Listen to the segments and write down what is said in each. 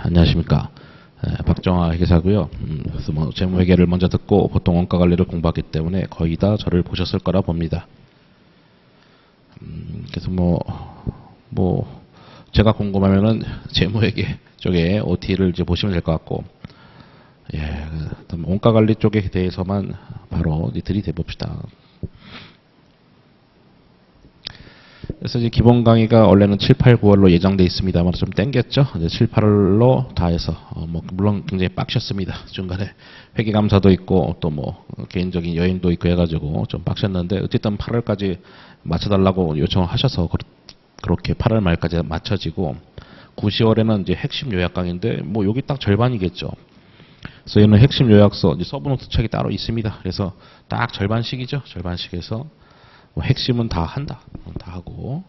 안녕하십니까. 박정아 회계사고요. 그래서 뭐 재무회계를 먼저 듣고 보통 원가관리를 공부하기 때문에 거의 다 저를 보셨을 거라 봅니다. 그래서 제가 궁금하면은 재무회계 쪽에 OT를 이제 보시면 될 것 같고, 원가관리 쪽에 대해서만 바로 들이대 봅시다. 그래서 이제 기본 강의가 원래는 7, 8, 9월로 예정돼 있습니다만 좀 땡겼죠. 이제 7, 8월로 다 해서 물론 굉장히 빡셨습니다. 중간에 회계감사도 있고 또 개인적인 여행도 있고 해가지고 좀 빡셨는데 어쨌든 8월까지 맞춰달라고 요청을 하셔서 그렇게 8월 말까지 맞춰지고 9, 10월에는 이제 핵심 요약 강의인데 여기 딱 절반이겠죠. 그래서 얘는 핵심 요약서 이제 서브노트 책이 따로 있습니다. 그래서 딱 절반씩이죠. 절반씩에서 핵심은 다 한다. 다 하고.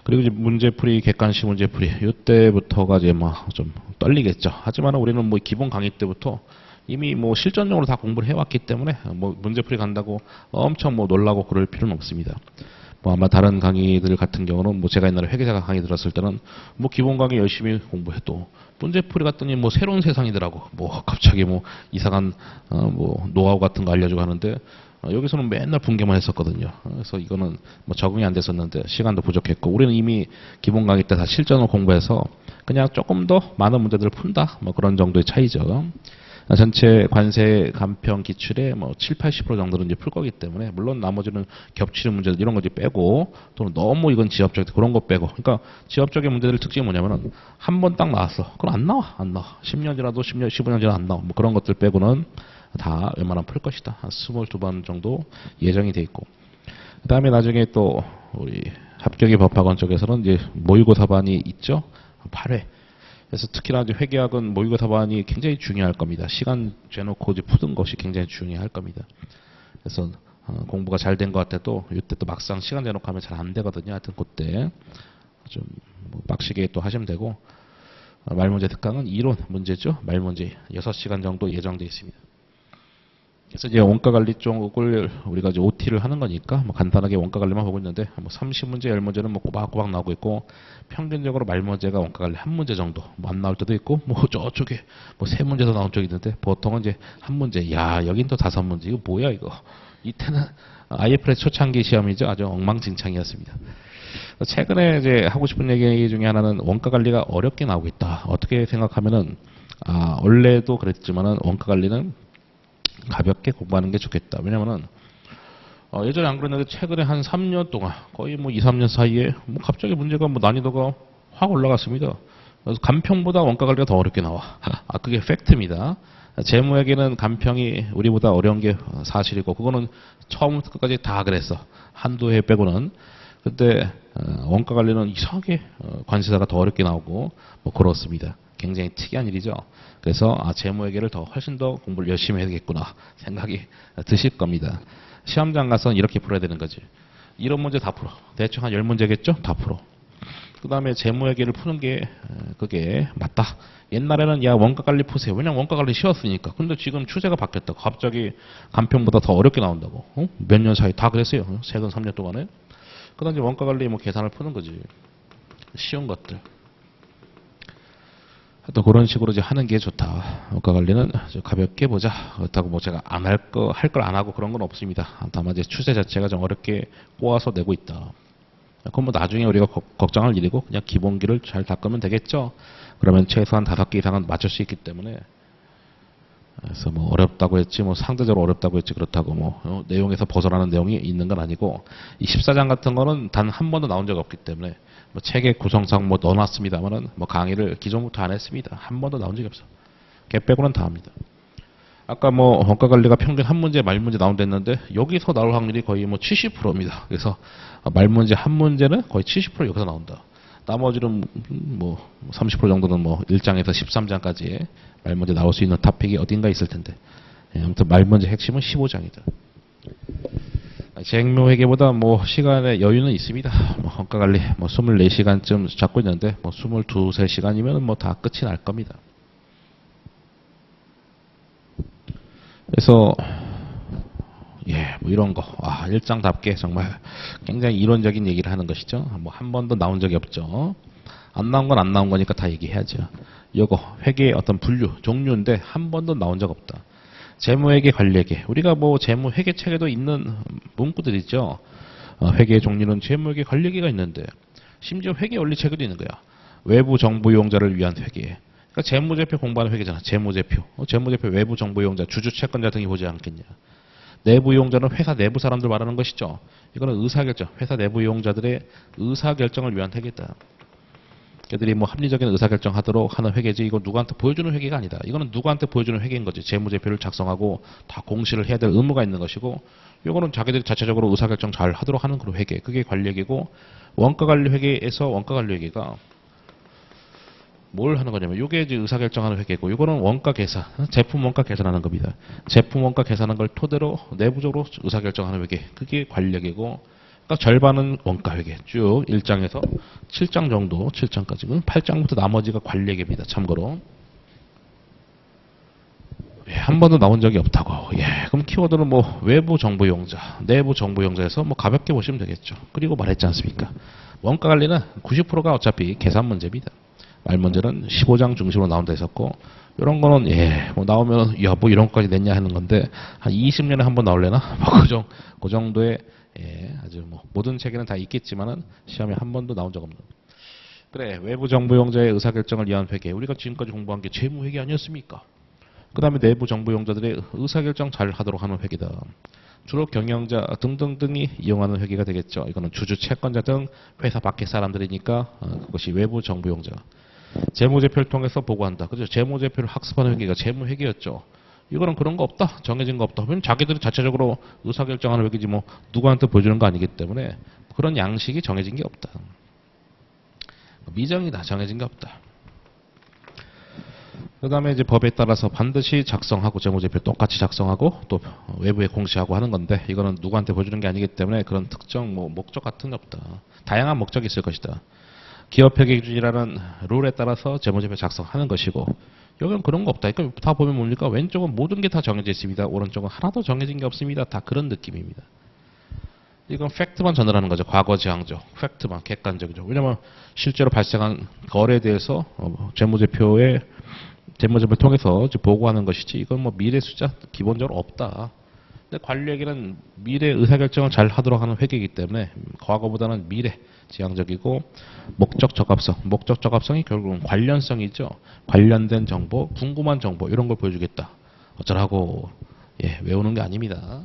그리고 이제 문제풀이, 객관식 문제풀이. 이때부터가 이제 좀 떨리겠죠. 하지만 우리는 기본 강의 때부터 이미 실전적으로 다 공부를 해왔기 때문에 문제풀이 간다고 엄청 놀라고 그럴 필요는 없습니다. 아마 다른 강의들 같은 경우는 제가 옛날에 회계사 강의 들었을 때는 기본 강의 열심히 공부해도 문제풀이 갔더니 새로운 세상이더라고. 갑자기 이상한 노하우 같은 거 알려주고 하는데 여기서는 맨날 붕괴만 했었거든요. 그래서 이거는 적응이 안 됐었는데 시간도 부족했고 우리는 이미 기본 강의 때 다 실전을 공부해서 그냥 조금 더 많은 문제들을 푼다. 그런 정도의 차이죠. 전체 관세 간평 기출의 7, 80% 정도는 이제 풀 거기 때문에 물론 나머지는 겹치는 문제들 이런 거 이제 빼고 또는 너무 이건 지엽적 그런 거 빼고 그러니까 지엽적인 문제들 특징이 뭐냐면은 한 번 딱 나왔어. 그럼 안 나와. 10년 지나도 10년, 15년 지나도 안 나와. 그런 것들 빼고는 다 웬만하면 풀 것이다. 한 22번 정도 예정이 돼 있고. 그 다음에 나중에 또 우리 합격의 법학원 쪽에서는 이제 모의고사반이 있죠. 8회. 그래서 특히나 이제 회계학은 모의고사반이 굉장히 중요할 겁니다. 시간 재놓고 이제 푸는 것이 굉장히 중요할 겁니다. 그래서 공부가 잘 된 것 같아도 이때 또 막상 시간 재놓고 하면 잘 안 되거든요. 하여튼 그때 좀 빡시게 또 하시면 되고 말문제 특강은 이론 문제죠. 말문제 6시간 정도 예정되어 있습니다. 그래서 이제 원가관리 쪽을 우리가 이제 OT를 하는 거니까 간단하게 원가관리만 보고 있는데 30문제, 10문제는 꼬박꼬박 나오고 있고 평균적으로 말문제가 원가관리 한 문제 정도 안 나올 때도 있고 저쪽에 3문제 더 나온 적이 있는데 보통은 이제 한 문제. 여긴 또 5문제. 이거 뭐야 이거. 이때는 IFRS 초창기 시험이죠. 아주 엉망진창이었습니다. 최근에 이제 하고 싶은 얘기 중에 하나는 원가관리가 어렵게 나오고 있다. 어떻게 생각하면은 원래도 그랬지만은 원가관리는 가볍게 공부하는 게 좋겠다. 왜냐면은 예전에 안 그랬는데 최근에 한 3년 동안 거의 2, 3년 사이에 갑자기 문제가 난이도가 확 올라갔습니다. 그래서 간평보다 원가관리가 더 어렵게 나와. 그게 팩트입니다. 재무회계는 간평이 우리보다 어려운 게 사실이고 그거는 처음부터 끝까지 다 그랬어. 한두 해 빼고는. 근데 원가관리는 이상하게 관세사가 더 어렵게 나오고 그렇습니다. 굉장히 특이한 일이죠. 그래서 재무회계를 훨씬 더 공부를 열심히 해야겠구나 생각이 드실 겁니다. 시험장 가서는 이렇게 풀어야 되는 거지. 이런 문제 다 풀어. 대충 한 10문제겠죠? 다 풀어. 그 다음에 재무회계를 푸는 게 그게 맞다. 옛날에는 원가관리 푸세요. 왜냐면 원가관리 쉬웠으니까. 근데 지금 추세가 바뀌었다. 갑자기 간평보다 더 어렵게 나온다고. 몇 년 사이 다 그랬어요. 최근 3년 동안에. 그 다음에 원가관리 계산을 푸는 거지. 쉬운 것들. 또 그런 식으로 이제 하는 게 좋다. 원가관리는 가볍게 보자. 그렇다고 제가 할 걸 안 하고 그런 건 없습니다. 다만 이제 추세 자체가 좀 어렵게 꼬아서 내고 있다. 그럼 나중에 우리가 걱정할 일이고 그냥 기본기를 잘 닦으면 되겠죠. 그러면 최소한 5개 이상은 맞출 수 있기 때문에. 그래서 어렵다고 했지 상대적으로 어렵다고 했지 그렇다고 내용에서 벗어나는 내용이 있는 건 아니고 이 14장 같은 거는 단 한 번도 나온 적이 없기 때문에 책의 구성상 넣어놨습니다만은 강의를 기존부터 안 했습니다. 한 번도 나온 적이 없어. 걔 빼고는 다 합니다. 아까 원가관리가 평균 한 문제 말문제 나온댔는데 여기서 나올 확률이 거의 70%입니다. 그래서 말문제 한 문제는 거의 70% 여기서 나온다. 나머지는 30% 정도는 1장에서 13장까지 말문제 나올 수 있는 토픽이 어딘가 있을 텐데. 아무튼 말문제 핵심은 15장이다. 재무회계보다 시간의 여유는 있습니다. 원가관리 24시간쯤 잡고 있는데 22, 3시간이면 다 끝이 날 겁니다. 그래서 이런 거 일장답게 정말 굉장히 이론적인 얘기를 하는 것이죠. 한 번도 나온 적이 없죠. 안 나온 건 안 나온 거니까 다 얘기해야죠. 요거 회계의 어떤 분류, 종류인데 한 번도 나온 적 없다. 재무회계, 관리회계. 우리가 뭐 재무회계 책에도 있는 문구들이죠. 회계의 종류는 재무회계, 관리회계가 있는데 심지어 회계 원리 책에도 있는 거야. 외부 정보 이용자를 위한 회계. 그러니까 재무제표 공부하는 회계잖아. 재무제표. 재무제표 외부 정보 이용자, 주주, 채권자 등이 보지 않겠냐. 내부 이용자는 회사 내부 사람들 말하는 것이죠. 이거는 의사결정, 회사 내부 이용자들의 의사결정을 위한 회계다. 걔들이 뭐 합리적인 의사결정하도록 하는 회계지, 이거 누구한테 보여주는 회계가 아니다. 이거는 누구한테 보여주는 회계인 거지. 재무제표를 작성하고 다 공시를 해야 될 의무가 있는 것이고, 이거는 자기들이 자체적으로 의사결정 잘 하도록 하는 그런 회계. 그게 관리회계고, 원가관리회계에서 원가관리회계가 뭘 하는 거냐면, 이게 이제 의사결정하는 회계고, 이거는 원가 계산, 제품 원가 계산하는 겁니다. 제품 원가 계산하는 걸 토대로 내부적으로 의사결정하는 회계. 그게 관리회계고, 그러니까 절반은 원가회계. 쭉 1장에서 7장 정도, 7장까지는 8장부터 나머지가 관리회계입니다. 참고로. 예, 한 번도 나온 적이 없다고. 예, 그럼 키워드는 뭐 외부 정보 이용자, 내부 정보 이용자에서 뭐 가볍게 보시면 되겠죠. 그리고 말했지 않습니까? 원가 관리는 90%가 어차피 계산 문제입니다. 말 문제는 15장 중심으로 나온다 했었고, 이런 거는 예, 뭐 나오면 야, 뭐 이런 것까지 냈냐 하는 건데, 한 20년에 한 번 나올래나? 뭐 그 정도의 예, 아주 뭐 모든 책에는 다 있겠지만은 시험에 한 번도 나온 적 없는. 그래, 외부 정보 이용자의 의사결정을 위한 회계. 우리가 지금까지 공부한 게 재무회계 아니었습니까? 그 다음에 내부 정보 이용자들의 의사결정 잘 하도록 하는 회계다. 주로 경영자 등등등이 이용하는 회계가 되겠죠. 이거는 주주, 채권자 등 회사 밖의 사람들이니까 그것이 외부 정보 이용자. 재무제표를 통해서 보고한다. 그죠? 재무제표를 학습하는 회계가 재무회계였죠. 이거는 그런 거 없다. 정해진 거 없다. 왜냐면 자기들이 자체적으로 의사결정하는 회계지 뭐 누구한테 보여주는 거 아니기 때문에 그런 양식이 정해진 게 없다. 미정이다. 정해진 게 없다. 그 다음에 이제 법에 따라서 반드시 작성하고, 재무제표 똑같이 작성하고 또 외부에 공시하고 하는 건데, 이거는 누구한테 보여주는 게 아니기 때문에 그런 특정 뭐 목적 같은 게 없다. 다양한 목적이 있을 것이다. 기업회계 기준이라는 룰에 따라서 재무제표 작성하는 것이고, 여기는 그런 거 없다. 그러니까 다 보면 뭡니까? 왼쪽은 모든 게 다 정해져 있습니다. 오른쪽은 하나도 정해진 게 없습니다. 다 그런 느낌입니다. 이건 팩트만 전달하는 거죠. 과거 지향적, 팩트만, 객관적이죠. 왜냐하면 실제로 발생한 거래에 대해서 재무제표를 통해서 보고하는 것이지, 이건 뭐 미래 숫자 기본적으로 없다. 근데 관리회계는 미래 의사결정을 잘 하도록 하는 회계이기 때문에 과거보다는 미래 지향적이고, 목적 적합성이 결국은 관련성이죠. 관련된 정보, 궁금한 정보 이런 걸 보여주겠다. 어쩌라고 예, 외우는 게 아닙니다.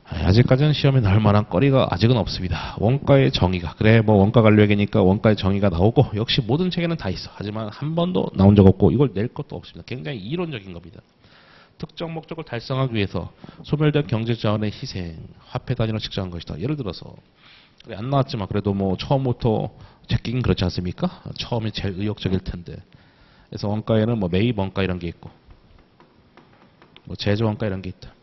아직까지는 시험에 나올 만한 거리가 아직은 없습니다. 원가의 정의가, 그래 뭐 원가 관리회계니까 원가의 정의가 나오고, 역시 모든 책에는 다 있어. 하지만 한 번도 나온 적 없고 이걸 낼 것도 없습니다. 굉장히 이론적인 겁니다. 특정 목적을 달성하기 위해서 소멸된 경제자원의 희생, 화폐 단위로 측정한 것이다. 예를 들어서 그래, 안 나왔지만 그래도 뭐 처음부터 제끼긴 그렇지 않습니까? 처음이 제일 의욕적일 텐데. 그래서 원가에는 뭐 매입 원가 이런 게 있고, 뭐 제조 원가 이런 게 있다.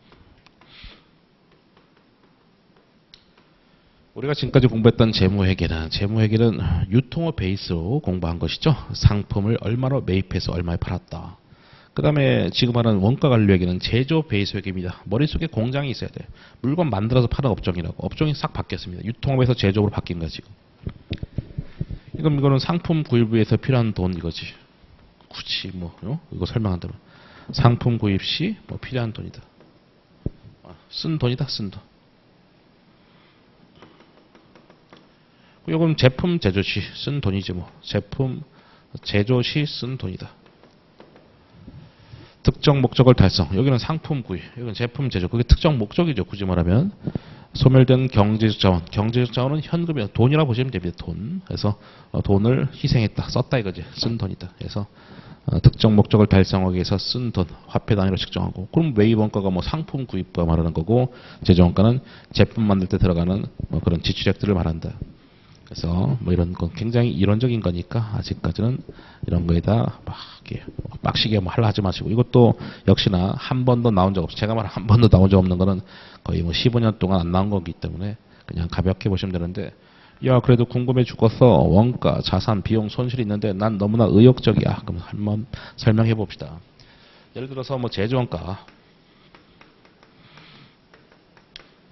우리가 지금까지 공부했던 재무회계는 유통업 베이스로 공부한 것이죠. 상품을 얼마로 매입해서 얼마에 팔았다. 그 다음에 지금 하는 원가관리회계는 제조 베이스 회계입니다. 머릿속에 공장이 있어야 돼. 물건 만들어서 파는 업종이라고. 업종이 싹 바뀌었습니다. 유통업에서 제조업으로 바뀐 거야 지금. 이거는 상품 구입 위해서 필요한 돈 이거지. 굳이 뭐 이거 설명한다면 상품 구입 시 뭐 필요한 돈이다. 쓴 돈이다. 쓴 돈. 이건 제품 제조 시 쓴 돈이지 뭐. 제품 제조 시 쓴 돈이다. 특정 목적을 달성. 여기는 상품 구입. 여기는 제품 제조. 그게 특정 목적이죠. 굳이 말하면. 소멸된 경제적 자원. 경제적 자원은 현금이야. 돈이라고 보시면 됩니다. 돈. 그래서 돈을 희생했다. 썼다 이거지. 쓴 돈이다. 그래서 특정 목적을 달성하기 위해서 쓴 돈. 화폐 단위로 측정하고. 그럼 매입 원가가 뭐 상품 구입과 말하는 거고, 제조 원가는 제품 만들 때 들어가는 뭐 그런 지출액들을 말한다. 그래서 뭐 이런 건 굉장히 이론적인 거니까 아직까지는 이런 거에다 막 빡시게 뭐 하려 하지 마시고, 이것도 역시나 한 번도 나온 적 없어. 제가 말한 한 번도 나온 적 없는 거는 거의 뭐 15년 동안 안 나온 거기 때문에 그냥 가볍게 보시면 되는데, 야 그래도 궁금해 죽겠어. 원가, 자산, 비용, 손실이 있는데 난 너무나 의욕적이야. 그럼 한번 설명해 봅시다. 예를 들어서 뭐 제조원가,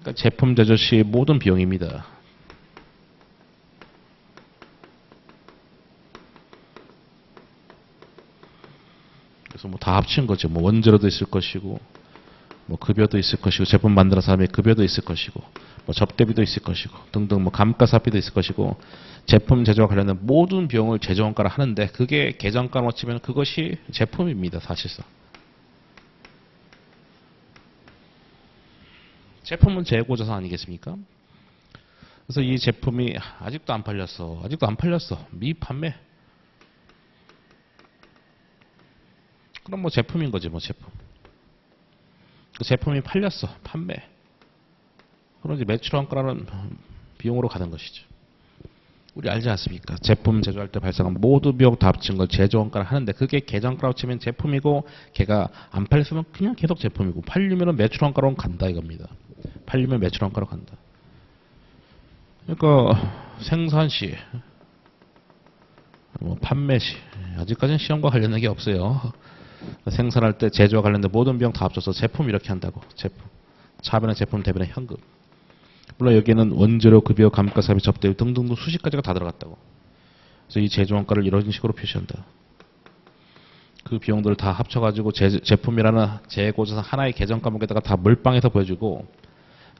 그러니까 제품 제조 시 모든 비용입니다. 그래서 뭐 다 합친 거죠. 뭐 원재료도 있을 것이고, 뭐 급여도 있을 것이고, 제품 만드는 사람의 급여도 있을 것이고, 뭐 접대비도 있을 것이고, 등등 뭐 감가사비도 있을 것이고, 제품 제조와 관련된 모든 비용을 제조원가를 하는데, 그게 계정가로 치면 그것이 제품입니다, 사실상. 제품은 재고자산 아니겠습니까? 그래서 이 제품이 아직도 안 팔렸어. 아직도 안 팔렸어. 미판매. 그럼 뭐 제품인 거지, 뭐 제품. 그 제품이 팔렸어. 판매. 그럼 이제 매출원가라는 비용으로 가는 것이죠. 우리 알지 않습니까? 제품 제조할 때 발생한 모든 비용 다 합친 걸 제조원가를 하는데 그게 계정가로 치면 제품이고 걔가 안 팔렸으면 그냥 계속 제품이고 팔리면 매출원가로 간다 이겁니다. 팔리면 매출원가로 간다. 그러니까 생산 시, 뭐 판매 시 아직까지는 시험과 관련된 게 없어요. 생산할 때 제조와 관련된 모든 비용 다 합쳐서 제품 이렇게 한다고. 제품. 차변의 제품 대변의 현금. 물론 여기에는 원재료, 급여, 감가사비, 접대비 등등등 수십 가지가 다 들어갔다고. 그래서 이 제조원가를 이런 식으로 표시한다. 그 비용들을 다 합쳐가지고 제품이라는 재고자산 하나의 계정 과목에다가 다 몰빵해서 보여주고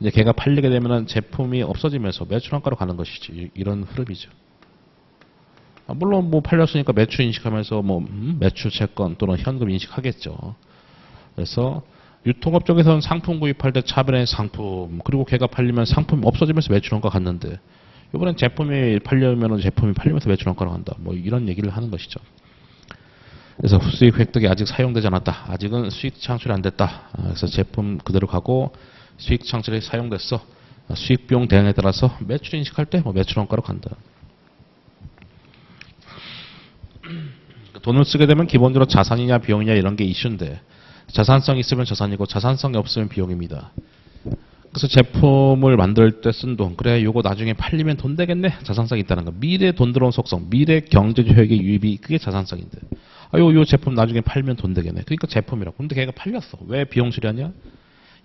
이제 걔가 팔리게 되면은 제품이 없어지면서 매출원가로 가는 것이지. 이런 흐름이죠. 물론 뭐 팔렸으니까 매출 인식하면서 뭐 매출 채권 또는 현금 인식하겠죠. 그래서 유통업 쪽에서는 상품 구입할 때 차변의 상품 그리고 걔가 팔리면 상품이 없어지면서 매출원가 갔는데 이번엔 제품이 팔려면 제품이 팔리면서 매출원가로 간다. 뭐 이런 얘기를 하는 것이죠. 그래서 수익 획득이 아직 사용되지 않았다. 아직은 수익 창출이 안 됐다. 그래서 제품 그대로 가고 수익 창출이 사용됐어. 수익 비용 대응에 따라서 매출 인식할 때 뭐 매출원가로 간다. 돈을 쓰게 되면 기본적으로 자산이냐 비용이냐 이런 게 이슈인데 자산성이 있으면 자산이고 자산성이 없으면 비용입니다. 그래서 제품을 만들 때 쓴 돈, 그래 요거 나중에 팔리면 돈 되겠네. 자산성이 있다는 거. 미래 돈 들어온 속성, 미래 경제적 효익의 유입이 그게 자산성인데. 요 제품 나중에 팔면 돈 되겠네. 그러니까 제품이라고. 근데 걔가 팔렸어. 왜 비용 처리하냐?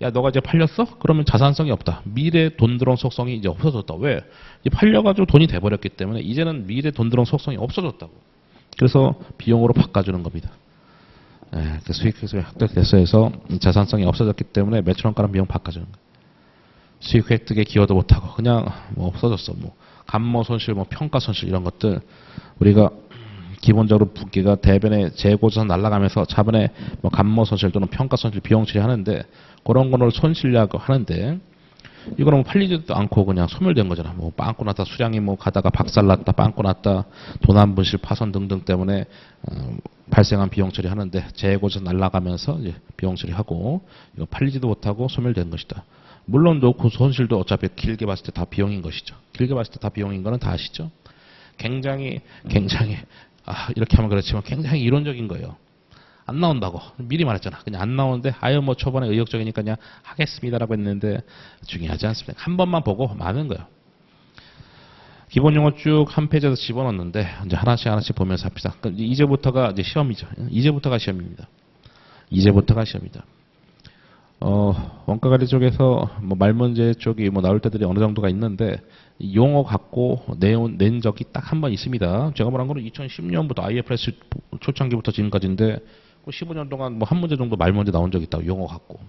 야 너가 이제 팔렸어? 그러면 자산성이 없다. 미래 돈 들어온 속성이 이제 없어졌다. 왜? 이제 팔려가지고 돈이 돼버렸기 때문에 이제는 미래 돈 들어온 속성이 없어졌다고. 그래서 비용으로 바꿔주는 겁니다. 수익 획득이 획득됐어 해서 자산성이 없어졌기 때문에 매출원가랑 비용 바꿔주는 거예요. 수익 획득에 기여도 못하고 그냥 뭐 없어졌어. 뭐 감모 손실, 뭐 평가 손실 이런 것들 우리가 기본적으로 부기가 대변의 재고자산 날라가면서 차변에 뭐 감모 손실 또는 평가 손실 비용 처리하는데 그런 거를 손실이라고 하는데 이거는 뭐 팔리지도 않고 그냥 소멸된 거잖아. 뭐 빵꾸 났다, 수량이 뭐 가다가 박살났다, 빵꾸 났다, 도난 분실 파손 등등 때문에 발생한 비용 처리하는데 재고자 날라가면서 이제 비용 처리하고 이거 팔리지도 못하고 소멸된 것이다. 물론 그 손실도 어차피 길게 봤을 때 다 비용인 것이죠. 길게 봤을 때 다 비용인 거는 다 아시죠? 굉장히 이렇게 하면 그렇지만 굉장히 이론적인 거예요. 안 나온다고 미리 말했잖아. 그냥 안 나오는데 아유 뭐 초반에 의욕적이니까 그냥 하겠습니다라고 했는데 중요하지 않습니다. 한 번만 보고 마는 거예요. 기본 용어 쭉 한 페이지에서 집어넣는데 이제 하나씩 보면서 합시다. 이제부터가 이제 시험이죠. 이제부터가 시험입니다. 이제부터가 시험이다. 원가관리 쪽에서 뭐 말문제 쪽이 뭐 나올 때들이 어느 정도가 있는데 용어 갖고 낸 적이 딱 한 번 있습니다. 제가 말한 거는 2010년부터 IFRS 초창기부터 지금까지인데 15년 동안 뭐 한 문제 정도 말문제 나온 적이 있다고 용어 갖고.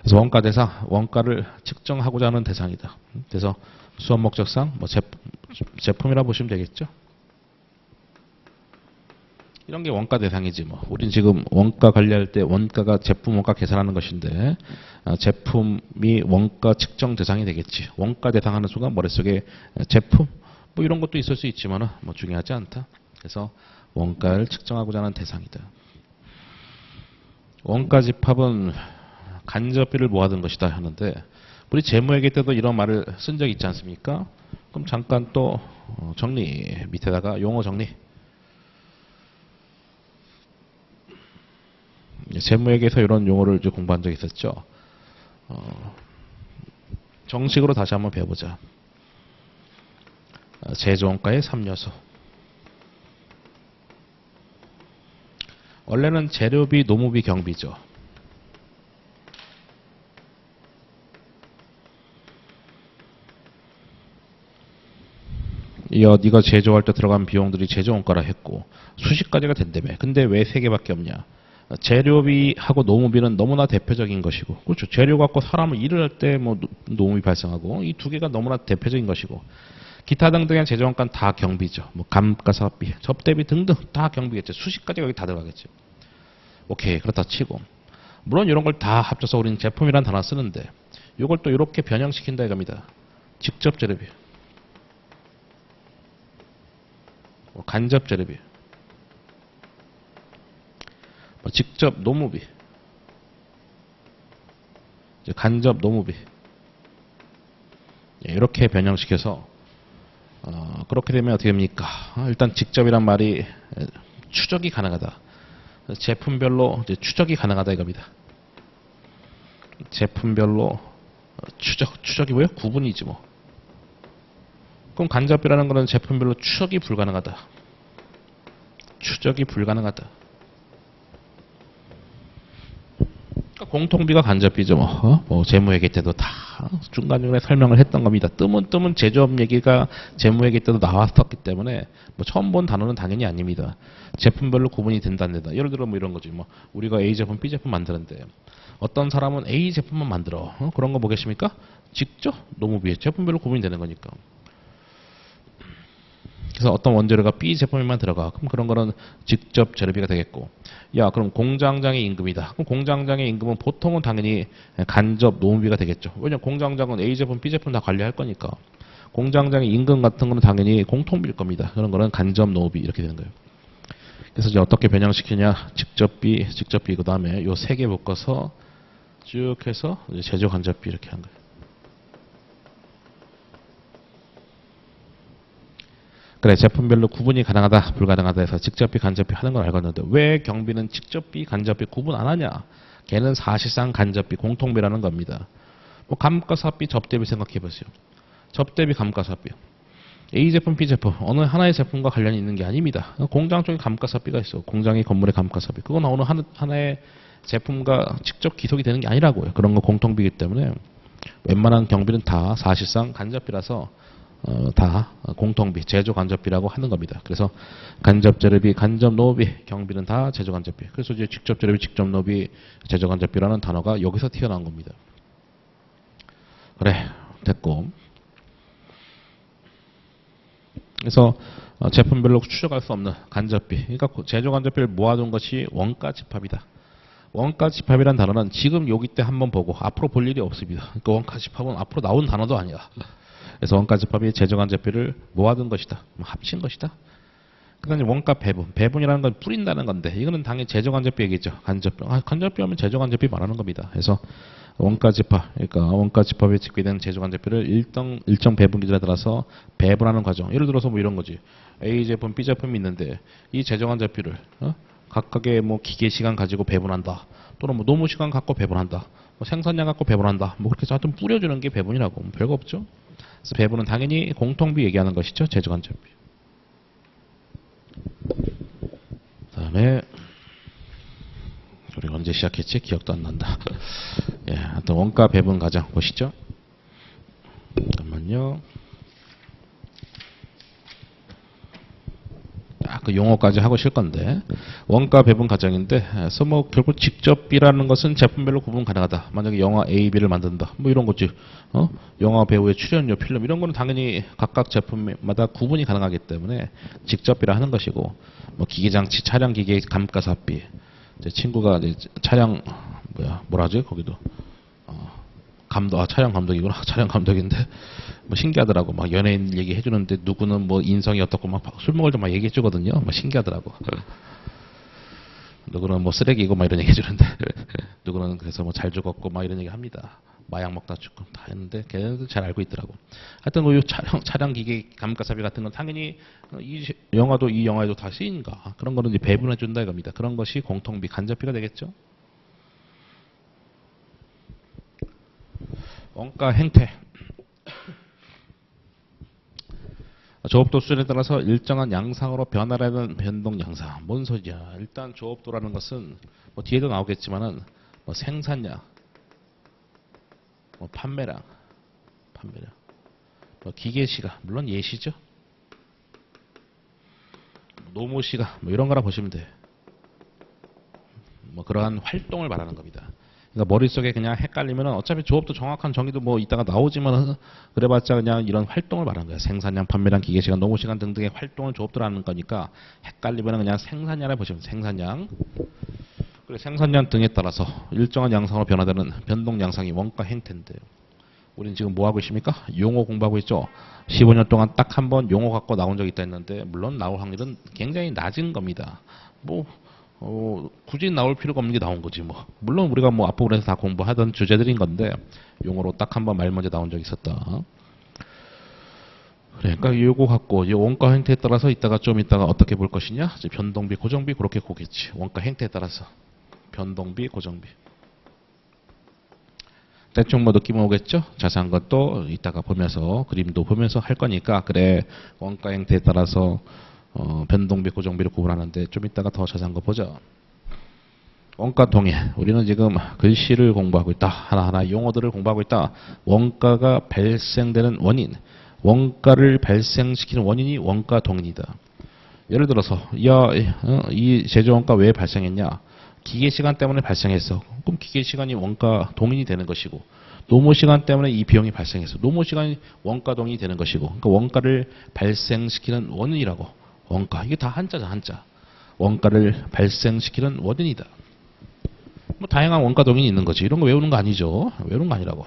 그래서 원가 대상, 원가를 측정하고자 하는 대상이다. 그래서 수업 목적상 뭐 제품이라 보시면 되겠죠. 이런 게 원가 대상이지 뭐. 우린 지금 원가 관리할 때 원가가 제품 원가 계산하는 것인데 제품이 원가 측정 대상이 되겠지. 원가 대상하는 순간 머릿속에 제품 뭐 이런 것도 있을 수 있지만 뭐 중요하지 않다. 그래서 원가를 측정하고자 하는 대상이다. 원가 집합은 간접비를 모아둔 것이다 하는데 우리 재무회계 때도 이런 말을 쓴 적이 있지 않습니까? 그럼 잠깐 또 정리 밑에다가 용어 정리. 재무회계에서 이런 용어를 공부한 적이 있었죠. 정식으로 다시 한번 배워보자. 제조원가의 3요소. 원래는 재료비, 노무비, 경비죠. 네가 제조할 때 들어간 비용들이 제조 원가라 했고 수십 가지가 된다며. 근데 왜 세 개밖에 없냐? 재료비하고 노무비는 너무나 대표적인 것이고, 그렇죠. 재료 갖고 사람을 일을 할 때 뭐 노무비 발생하고 이 두 개가 너무나 대표적인 것이고, 기타 등등의 제조 원가는 다 경비죠. 뭐 감가사업비, 접대비 등등 다 경비겠죠. 수십 가지가 여기 다 들어가겠죠. 오케이, 그렇다 치고, 물론 이런 걸 다 합쳐서 우리는 제품이라는 단어 쓰는데 이걸 또 이렇게 변형시킨다 이겁니다. 직접 재료비, 간접 재료비, 직접 노무비, 간접 노무비, 이렇게 변형시켜서 그렇게 되면 어떻게 됩니까? 일단 직접이란 말이 추적이 가능하다. 제품별로 이제 추적이 가능하다 이겁니다. 제품별로 추적이 뭐예요? 구분이지 뭐. 그럼 간접비라는 거는 제품별로 추적이 불가능하다. 추적이 불가능하다. 그러니까 공통비가 간접비죠 뭐. 뭐 재무회계 때도 다 중간중간에 설명을 했던 겁니다. 뜨문뜨문 제조업 얘기가 재무회계 때도 나왔었기 때문에 뭐 처음 본 단어는 당연히 아닙니다. 제품별로 구분이 된다 안 된다. 예를 들어 뭐 이런 거지. 뭐 우리가 A 제품, B 제품 만드는데 어떤 사람은 A 제품만 만들어. 그런 거 뭐겠습니까? 직접 노무비, 제품별로 구분이 되는 거니까. 그래서 어떤 원재료가 B 제품에만 들어가. 그럼 그런 거는 직접 재료비가 되겠고. 야, 그럼 공장장의 임금이다. 그럼 공장장의 임금은 보통은 당연히 간접 노무비가 되겠죠. 왜냐면 공장장은 A 제품, B 제품 다 관리할 거니까. 공장장의 임금 같은 거는 당연히 공통비일 겁니다. 그런 거는 간접 노무비 이렇게 되는 거예요. 그래서 이제 어떻게 변형시키냐? 직접비, 그 다음에 요 세 개 묶어서 쭉 해서 제조 간접비 이렇게 한 거예요. 그래, 제품별로 구분이 가능하다, 불가능하다 해서 직접비, 간접비 하는 건 알겠는데 왜 경비는 직접비, 간접비 구분 안 하냐? 걔는 사실상 간접비, 공통비라는 겁니다. 뭐 감가사업비, 접대비 생각해 보세요. 접대비, 감가사업비. A 제품, B 제품 어느 하나의 제품과 관련이 있는 게 아닙니다. 공장 쪽에 감가사업비가 있어. 공장의 건물의 감가사업비. 그건 어느 하나의 제품과 직접 기속이 되는 게 아니라고요. 그런 거 공통비이기 때문에 웬만한 경비는 다 사실상 간접비라서 다 공통비, 제조 간접비라고 하는 겁니다. 그래서 간접 재료비, 간접 노비, 경비는 다 제조 간접비. 그래서 이제 직접 재료비, 직접 노비, 제조 간접비라는 단어가 여기서 튀어나온 겁니다. 그래, 됐고. 그래서 제품별로 추적할 수 없는 간접비, 그러니까 제조 간접비를 모아둔 것이 원가 집합이다. 원가 집합이란 단어는 지금 여기 때 한번 보고 앞으로 볼 일이 없습니다. 그러니까 원가 집합은 앞으로 나온 단어도 아니야. 그래서 원가 집합이 제조 간접비를 모아둔 것이다. 합친 것이다. 그다음에 원가 배분. 배분이라는 건 뿌린다는 건데 이거는 당연히 제조 간접비 얘기죠. 간접비. 간접비 하면 제조 간접비 말하는 겁니다. 그래서 원가 집합, 그러니까 원가 집합에 집계된 제조 간접비를 일정 배분 기준에 따라서 배분하는 과정. 예를 들어서 뭐 이런 거지. A 제품, B 제품이 있는데 이 제조 간접비를 각각의 뭐 기계 시간 가지고 배분한다. 또는 뭐 노무 시간 갖고 배분한다. 뭐 생산량 갖고 배분한다. 뭐 그렇게 해서 하여튼 뿌려주는 게 배분이라고. 뭐 별거 없죠. 그래서 배분은 당연히 공통비 얘기하는 것이죠. 제조 간접비. 그다음에 우리가 언제 시작했지? 기억도 안 난다. 예, 하여튼 원가 배분 과정 보시죠. 잠깐만요. 그 용어까지 하고 실 건데 원가 배분 과정인데 그래서 뭐 결국 직접비라는 것은 제품별로 구분 가능하다. 만약에 영화 A, B를 만든다. 뭐 이런 거지. 영화 배우의 출연료, 필름 이런 거는 당연히 각각 제품마다 구분이 가능하기 때문에 직접비라 하는 것이고 뭐 기계장치, 촬영기계 감가사업비. 제 친구가 이제 촬영 뭐라지 거기도 촬영 감독이구나. 촬영 감독인데 뭐 신기하더라고. 막 연예인 얘기 해주는데 누구는 뭐 인성이 어떻고 막 술 먹을 때 막 얘기해 주거든요. 막 신기하더라고. 누구는 뭐 쓰레기고 막 이런 얘기 해주는데 누구는 그래서 뭐 잘 죽었고 막 이런 얘기 합니다. 마약 먹다 죽고 다 했는데 걔네들 잘 알고 있더라고. 하여튼 뭐 촬영 기계 감가사비 같은 건 당연히 이 영화에도 다 쓰이니까 그런 거는 이제 배분해 준다 이겁니다. 그런 것이 공통비, 간접비가 되겠죠. 원가 행태. 조업도 수준에 따라서 일정한 양상으로 변화라는 변동 양상. 뭔 소리야? 일단 조업도라는 것은 뭐 뒤에도 나오겠지만은 뭐 생산량, 뭐 판매량, 뭐 기계 시간, 물론 예시죠. 노무 시간 뭐 이런 거라 보시면 돼. 뭐 그러한 활동을 말하는 겁니다. 그러니까 머릿속에 그냥 헷갈리면은 어차피 조업도 정확한 정의도 뭐 이따가 나오지만 그래봤자 그냥 이런 활동을 말하는 거야. 생산량, 판매량, 기계시간, 노무시간 등등의 활동을 조업들하는 거니까 헷갈리면은 그냥 생산량을 보시면 생산량. 그리고 생산량 등에 따라서 일정한 양상으로 변화되는 변동 양상이 원가 행태인데요. 우리는 지금 뭐 하고 있습니까? 용어 공부하고 있죠. 15년 동안 딱 한 번 용어 갖고 나온 적이 있다 했는데 물론 나올 확률은 굉장히 낮은 겁니다. 뭐 굳이 나올 필요가 없는 게 나온 거지 뭐. 물론 우리가 뭐 앞부분에서 다 공부하던 주제들인 건데 용어로 딱 한 번 말 먼저 나온 적이 있었다. 그러니까 요거 갖고 이 원가 행태에 따라서 좀 이따가 어떻게 볼 것이냐? 이제 변동비, 고정비 그렇게 보겠지. 원가 행태에 따라서 변동비, 고정비. 대충 뭐 느낌 오겠죠? 자세한 것도 이따가 보면서 그림도 보면서 할 거니까 그래 원가 행태에 따라서 변동비, 고정비를 구분하는데 좀 이따가 더 자세한 거 보자. 원가 동의. 우리는 지금 글씨를 공부하고 있다. 하나하나 용어들을 공부하고 있다. 원가가 발생되는 원인. 원가를 발생시키는 원인이 원가 동인이다. 예를 들어서 이 제조원가 왜 발생했냐? 기계시간 때문에 발생했어. 그럼 기계시간이 원가 동인이 되는 것이고 노무시간 때문에 이 비용이 발생했어. 노무시간이 원가 동인이 되는 것이고 그러니까 원가를 발생시키는 원인이라고. 원가. 이게 다 한자잖아. 한자. 원가를 발생시키는 원인이다. 뭐 다양한 원가 동인이 있는 거지. 이런 거 외우는 거 아니죠. 외우는 거 아니라고.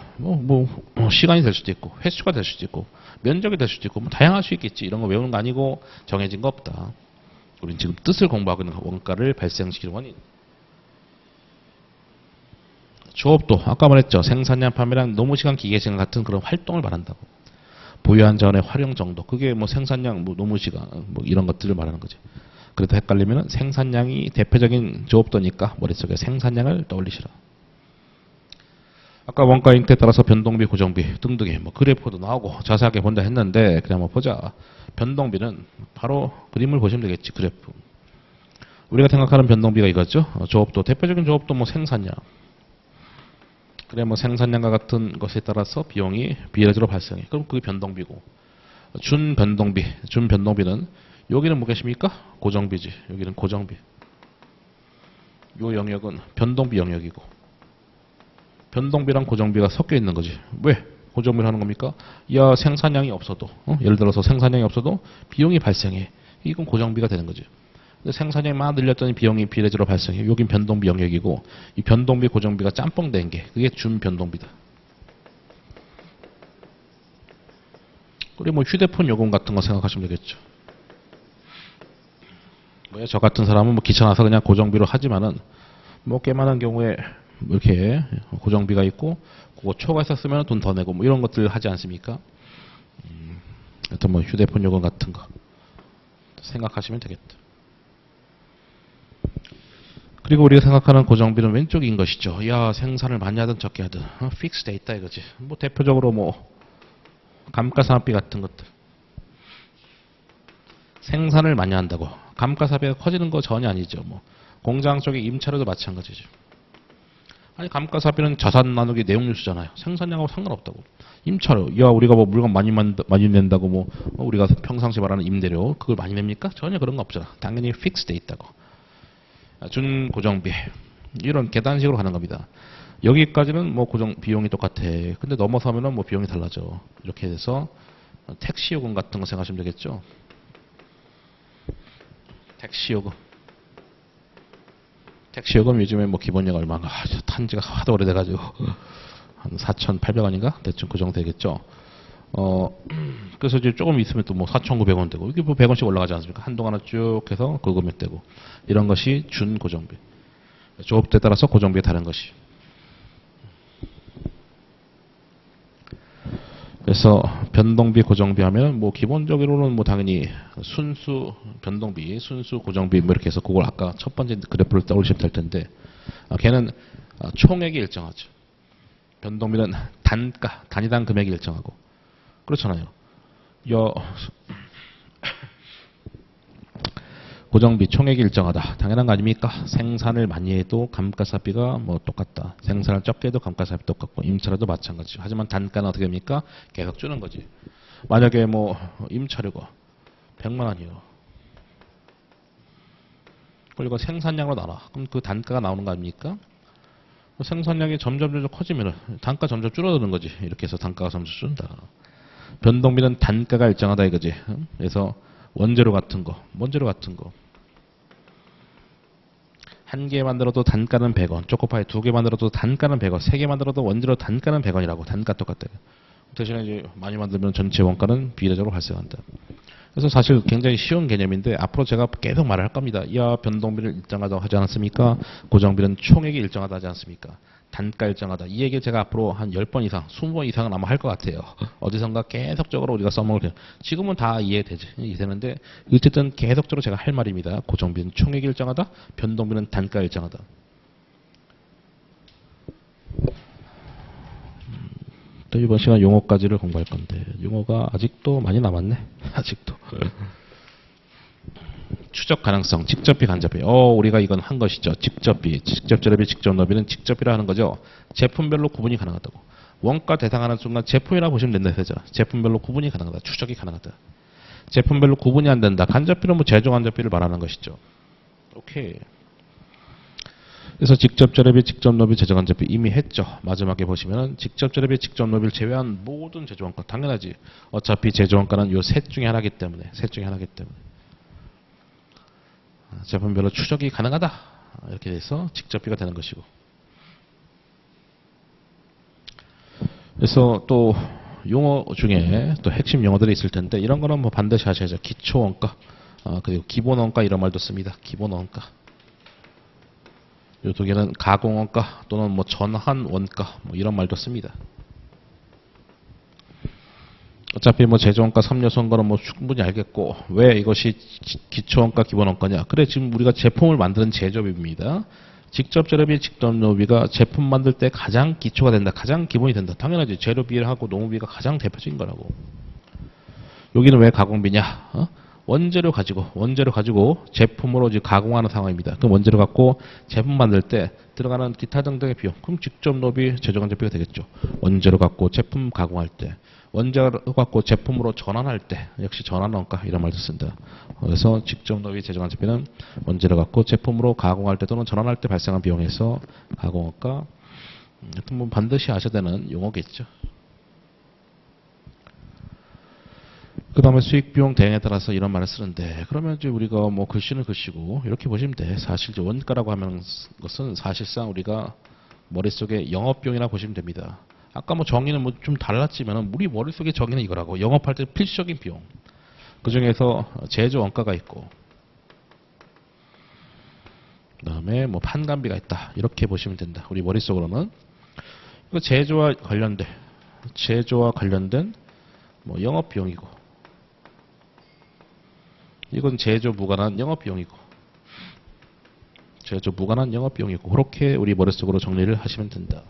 시간이 될 수도 있고 횟수가 될 수도 있고 면적이 될 수도 있고 뭐 다양할 수 있겠지. 이런 거 외우는 거 아니고 정해진 거 없다. 우린 지금 뜻을 공부하고 있는 원가를 발생시키는 원인. 조업도 아까 말했죠. 생산량, 판매량, 노무시간, 기계시간 같은 그런 활동을 말한다고. 보유한 자원의 활용 정도. 그게 뭐 생산량, 뭐 노무시간 뭐 이런 것들을 말하는 거지. 그래도 헷갈리면 생산량이 대표적인 조업도니까 머릿속에 생산량을 떠올리시라. 아까 원가 행태에 따라서 변동비, 고정비 등등의 뭐 그래프도 나오고 자세하게 본다 했는데 그냥 한번 보자. 변동비는 바로 그림을 보시면 되겠지. 그래프. 우리가 생각하는 변동비가 이거죠. 조업도 대표적인 조업도 뭐 생산량. 그래 뭐 생산량과 같은 것에 따라서 비용이 비례적으로 발생해. 그럼 그게 변동비고. 준변동비는 여기는 뭐겠습니까? 고정비지. 여기는 고정비. 요 영역은 변동비 영역이고 변동비랑 고정비가 섞여 있는 거지. 왜 고정비를 하는 겁니까? 생산량이 없어도 예를 들어서 생산량이 없어도 비용이 발생해. 이건 고정비가 되는 거지. 생산량이 막 늘렸더니 비용이 비례적으로 발생해. 여긴 변동비 영역이고 이 변동비, 고정비가 짬뽕된 게 그게 준변동비다. 그리고 뭐 휴대폰 요금 같은 거 생각하시면 되겠죠. 저 같은 사람은 뭐 귀찮아서 그냥 고정비로 하지만은 뭐 꽤 많은 경우에 이렇게 고정비가 있고 그거 초과했었으면 돈 더 내고 뭐 이런 것들 하지 않습니까? 하여튼 뭐 휴대폰 요금 같은 거 생각하시면 되겠다. 그리고 우리가 생각하는 고정비는 왼쪽인 것이죠. 생산을 많이 하든 적게 하든 픽스 돼 있다 이거지. 뭐 대표적으로 뭐 감가상각비 같은 것들. 생산을 많이 한다고 감가상각비가 커지는 거 전혀 아니죠. 뭐 공장 쪽의 임차료도 마찬가지죠. 아니 감가상각비는 자산 나누기 내용뉴스잖아요. 생산량하고 상관없다고. 임차료. 우리가 뭐 물건 많이 낸다고 뭐 우리가 평상시 말하는 임대료 그걸 많이 냅니까? 전혀 그런 거 없잖아. 당연히 픽스 돼 있다고. 준고정비. 이런 계단식으로 가는 겁니다. 여기까지는 뭐 고정 비용이 똑같아. 근데 넘어서면은 뭐 비용이 달라져. 이렇게 돼서 택시 요금 같은 거 생각하시면 되겠죠. 택시 요금. 택시 요금 요즘에 뭐 기본료가 얼마인가 탄 지가 하도 오래돼가지고 한 4,800원인가 대충 그 정도 되겠죠. 그래서 이제 조금 있으면 또 뭐 4,900원 되고 이게 뭐 100원씩 올라가지 않습니까? 한동안은 쭉 해서 그 금액 되고 이런 것이 준고정비. 조업대에 따라서 고정비가 다른 것이. 그래서 변동비, 고정비 하면 뭐 기본적으로는 뭐 당연히 순수 변동비, 순수 고정비 뭐 이렇게 해서 그걸 아까 첫 번째 그래프를 떠올리시면 될 텐데 걔는 총액이 일정하죠. 변동비는 단위당 금액이 일정하고 그렇잖아요. 고정비 총액이 일정하다. 당연한 거 아닙니까? 생산을 많이 해도 감가상각비가 뭐 똑같다. 생산을 적게 해도 감가상각비 똑같고 임차료도 마찬가지죠. 하지만 단가는 어떻게 됩니까? 계속 주는 거지. 만약에 뭐 임차료가 100만 원이요. 그리고 생산량으로 나눠. 그럼 그 단가가 나오는 거 아닙니까? 생산량이 점점 커지면 단가 점점 줄어드는 거지. 이렇게 해서 단가가 점점 줄는다. 변동비는 단가가 일정하다 이거지. 그래서 원재료 같은 거, 한 개 만들어도 단가는 100원, 초코파이 2개 만들어도 단가는 100원, 3개 만들어도 원재료 단가는 100원이라고. 단가 똑같다. 대신에 이제 많이 만들면 전체 원가는 비례적으로 발생한다. 그래서 사실 굉장히 쉬운 개념인데 앞으로 제가 계속 말을 할 겁니다. 이하 변동비를 일정하다고 하지 않았습니까? 고정비는 총액이 일정하다 하지 않습니까? 단가 일정하다. 이 얘기를 제가 앞으로 한 10번 이상, 20번 이상은 아마 할 것 같아요. 어디선가 계속적으로 우리가 써먹을 때. 지금은 다 이해되는데 어쨌든 계속적으로 제가 할 말입니다. 고정비는 총액이 일정하다. 변동비는 단가 일정하다. 또 이번 시간 용어까지를 공부할 건데 용어가 아직도 많이 남았네. 아직도. 추적 가능성, 직접비, 간접비. 우리가 이건 한 것이죠. 직접비, 직접재료비, 직접노비는 직접비라 하는 거죠. 제품별로 구분이 가능하다고. 원가 대상하는 순간 제품이라 보시면 된다 되죠. 제품별로 구분이 가능하다. 추적이 가능하다. 제품별로 구분이 안 된다. 간접비는 뭐 제조 간접비를 말하는 것이죠. 오케이. 그래서 직접재료비, 직접노비, 제조간접비 이미 했죠. 마지막에 보시면은 직접재료비, 직접노비를 제외한 모든 제조원가 당연하지. 어차피 제조원가는 요 셋 중에 하나이기 때문에 제품별로 추적이 가능하다. 이렇게 돼서 직접비가 되는 것이고. 그래서 또 용어 중에 또 핵심 용어들이 있을 텐데 이런 거는 뭐 반드시 하셔야죠. 기초원가, 그리고 기본원가 이런 말도 씁니다. 기본원가. 이 두 개는 가공원가 또는 뭐 전환원가 뭐 이런 말도 씁니다. 어차피 뭐 제조원가 3요소인 거는 뭐 충분히 알겠고 왜 이것이 기초원가 기본원가냐. 그래 지금 우리가 제품을 만드는 제조비입니다. 직접 재료비, 직접 노비가 제품 만들 때 가장 기초가 된다. 가장 기본이 된다. 당연하지. 재료비하고 노무비가 가장 대표적인 거라고. 여기는 왜 가공비냐. 원재료 가지고 제품으로 이제 가공하는 상황입니다. 그럼 원재료 갖고 제품 만들 때 들어가는 기타 등등의 비용. 그럼 직접 노비, 제조간접비가 되겠죠. 원재료 갖고 제품 가공할 때, 원재료 갖고 제품으로 전환할 때, 역시 전환원가 이런 말도 쓴다. 그래서 직접 노비, 제조간접비는 원재료 갖고 제품으로 가공할 때 또는 전환할 때 발생한 비용에서 가공원가. 하여튼 뭐 반드시 아셔야 되는 용어겠죠. 그 다음에 수익비용 대응에 따라서 이런 말을 쓰는데 그러면 이제 우리가 뭐 글씨는 글씨고 이렇게 보시면 돼. 사실 이제 원가라고 하는 것은 사실상 우리가 머릿속에 영업비용이라 보시면 됩니다. 아까 뭐 정의는 뭐 좀 달랐지만 우리 머릿속에 정의는 이거라고. 영업할 때 필수적인 비용. 그 중에서 제조 원가가 있고 그 다음에 뭐 판관비가 있다. 이렇게 보시면 된다. 우리 머릿속으로는. 이거 제조와 관련된 뭐 영업비용이고 이건 제조 무관한 영업비용이고 그렇게 우리 머릿속으로 정리를 하시면 된다.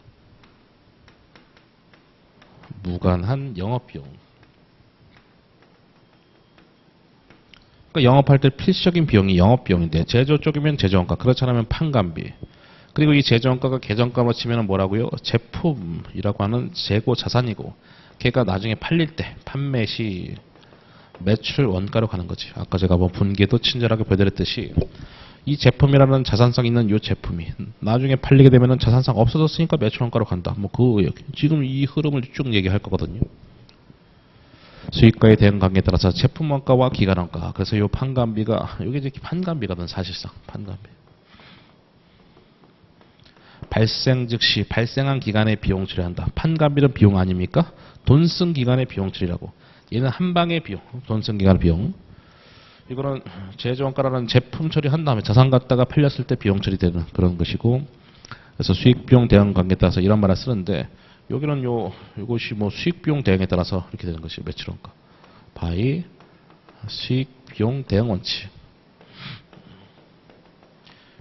무관한 영업비용. 그러니까 영업할 때 필수적인 비용이 영업비용인데 제조 쪽이면 제조원가, 그렇지 않으면 판관비. 그리고 이 제조원가가 계정가로 치면 뭐라고요? 제품이라고 하는 재고 자산이고 걔가 나중에 팔릴 때 판매 시 매출 원가로 가는 거지. 아까 제가 뭐 분기에도 친절하게 보여드렸듯이 이 제품이라는 자산성 있는 이 제품이 나중에 팔리게 되면은 자산성 없어졌으니까 매출 원가로 간다. 뭐 지금 이 흐름을 쭉 얘기할 거거든요. 수익과의 대응 관계에 따라서 제품 원가와 기간 원가. 그래서 이 판관비가 이게 이제 판관비거든. 사실상 판관비. 발생 즉시 발생한 기간에 비용 처리한다. 판관비는 비용 아닙니까? 돈 쓴 기간의 비용 처리라고. 얘는 한 방의 비용, 돈 쓴 기간 비용. 이거는 제조원가라는 제품 처리한 다음에 자산 갖다가 팔렸을 때 비용 처리되는 그런 것이고. 그래서 수익비용 대응 관계에 따라서 이런 말을 쓰는데 여기는 이것이 뭐 수익비용 대응에 따라서 이렇게 되는 것이 매출원가. 바이 수익비용 대응 원칙.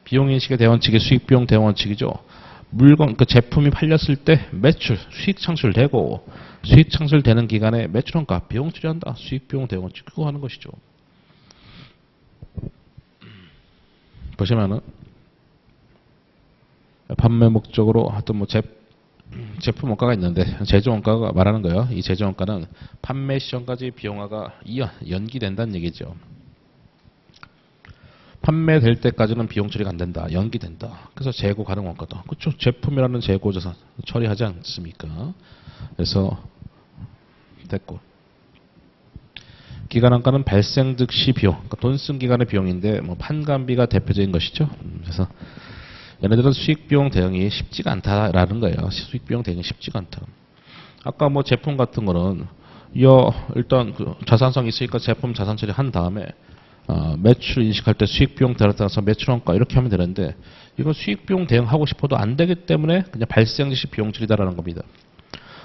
비용인식의 대원칙이 수익비용 대응 원칙이죠. 물건, 그 제품이 팔렸을 때 매출, 수익 창출되고 수익 창출되는 기간에 매출원가, 비용 처리한다. 수익비용 대응 원칙. 그거 하는 것이죠. 보시면은 판매 목적으로 하여튼 뭐 제품 원가가 있는데 제조 원가가 말하는 거예요. 이 제조 원가는 판매 시점까지 비용화가 연기된다는 얘기죠. 판매될 때까지는 비용 처리가 안 된다. 연기된다. 그래서 재고 가능 원가다. 그렇죠. 제품이라는 재고 자산 처리하지 않습니까? 그래서 됐고. 기간환가는 발생 즉시 비용, 그러니까 돈 쓴 기간의 비용인데 뭐 판관비가 대표적인 것이죠. 그래서 얘네들은 수익 비용 대응이 쉽지가 않다라는 거예요. 수익 비용 대응이 쉽지가 않다. 아까 뭐 제품 같은 거는 일단 그 자산성이 있으니까 제품 자산 처리 한 다음에 매출 인식할 때 수익 비용 대응에 따라서 매출 원가 이렇게 하면 되는데 이거 수익 비용 대응하고 싶어도 안 되기 때문에 그냥 발생 즉시 비용 처리다라는 겁니다.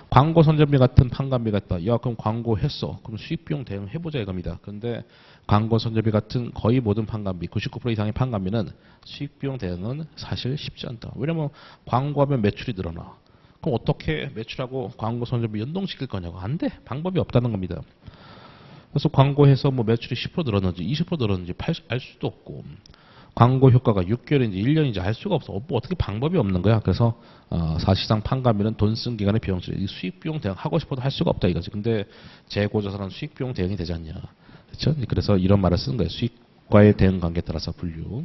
광고 선전비 같은 판관비가 있다. 야, 그럼 광고 했어. 그럼 수익 비용 대응 해보자 이겁니다. 근데 광고 선전비 같은 거의 모든 판관비, 99% 이상의 판관비는 수익 비용 대응은 사실 쉽지 않다. 왜냐면 광고하면 매출이 늘어나. 그럼 어떻게 매출하고 광고 선전비 연동시킬 거냐고. 안 돼. 방법이 없다는 겁니다. 그래서 광고해서 뭐 매출이 10% 늘었는지 20% 늘었는지 알 수도 없고 광고 효과가 6개월인지 1년인지 알 수가 없어. 뭐 어떻게 방법이 없는 거야. 그래서 사실상 판관비는 돈 쓴 기간의 비용 처리, 수익 비용 대응 하고 싶어도 할 수가 없다 이거지. 근데 재고 자산은 수익 비용 대응이 되지 않냐. 그렇죠? 그래서 이런 말을 쓰는 거예요. 수익과의 대응 관계에 따라서 분류.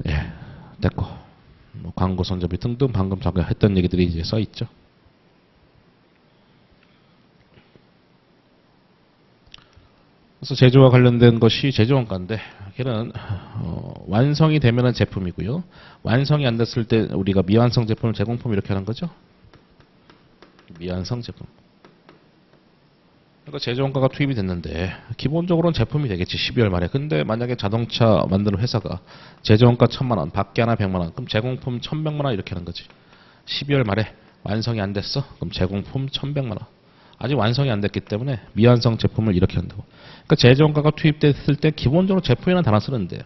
예, 됐고. 뭐 광고 선전비 등등 방금 잠깐 했던 얘기들이 이제 써 있죠. 그래서 제조와 관련된 것이 제조원가인데 걔는 완성이 되면은 제품이고요. 완성이 안 됐을 때 우리가 미완성 제품을 제공품 이렇게 하는 거죠. 미완성 제품. 그러니까 제조원가가 투입이 됐는데 기본적으로는 제품이 되겠지 12월 말에. 근데 만약에 자동차 만드는 회사가 제조원가 1,000만 원, 밖에 하나 100만 원, 그럼 제공품 1,100만 원 이렇게 하는 거지. 12월 말에 완성이 안 됐어. 그럼 제공품 1,100만 원. 아직 완성이 안 됐기 때문에 미완성 제품을 이렇게 한다고. 그러니까 제조원가가 투입됐을 때 기본적으로 제품이라는 단어 쓰는데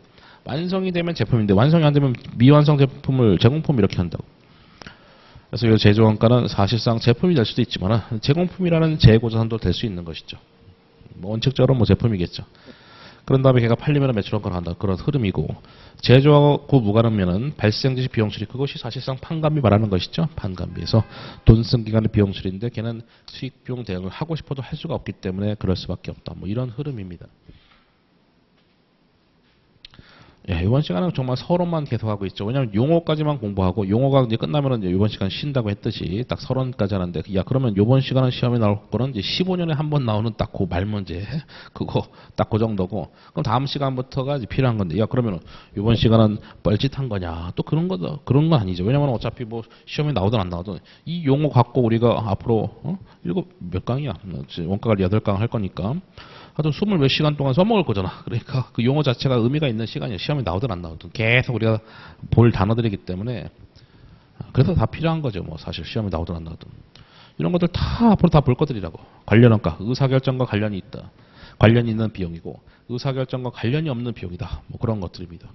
완성이 되면 제품인데 완성이 안 되면 미완성 제품을 제공품 이렇게 한다고. 그래서 이 제조원가는 사실상 제품이 될 수도 있지만 제공품이라는 재고자산도 될 수 있는 것이죠. 뭐 원칙적으로 뭐 제품이겠죠. 그런 다음에 걔가 팔리면 매출원가를 한다. 그런 흐름이고 제조하고 무관하면은 발생 즉시 비용 처리, 그것이 사실상 판관비 말하는 것이죠. 판관비에서 돈 쓴 기간의 비용 처리인데 걔는 수익 비용 대응을 하고 싶어도 할 수가 없기 때문에 그럴 수밖에 없다. 뭐 이런 흐름입니다. 예, 이번 시간은 정말 서론만 계속하고 있죠. 왜냐하면 용어까지만 공부하고 용어가 이제 끝나면은 이제 이번 시간 쉰다고 했듯이 딱 서론까지 하는데 야 그러면 이번 시간은 시험에 나올 거는 이제 15년에 한 번 나오는 딱 그 말문제 그거 딱 그 정도고 그럼 다음 시간부터가 이제 필요한 건데 야 그러면은 이번 시간은 뻘짓한 거냐 또 그런 거다 그런 건 아니죠. 왜냐면 어차피 뭐 시험에 나오든 안 나오든 이 용어 갖고 우리가 앞으로 몇 강이야 원가를 8강 할 거니까. 하여튼 20 몇 시간 동안 써먹을 거잖아. 그러니까 그 용어 자체가 의미가 있는 시간이야. 시험에 나오든 안 나오든. 계속 우리가 볼 단어들이기 때문에. 그래서 다 필요한 거죠. 뭐 사실 시험에 나오든 안 나오든. 이런 것들 다 앞으로 다 볼 것들이라고. 관련원가. 의사결정과 관련이 있다. 관련이 있는 비용이고 의사결정과 관련이 없는 비용이다. 뭐 그런 것들입니다.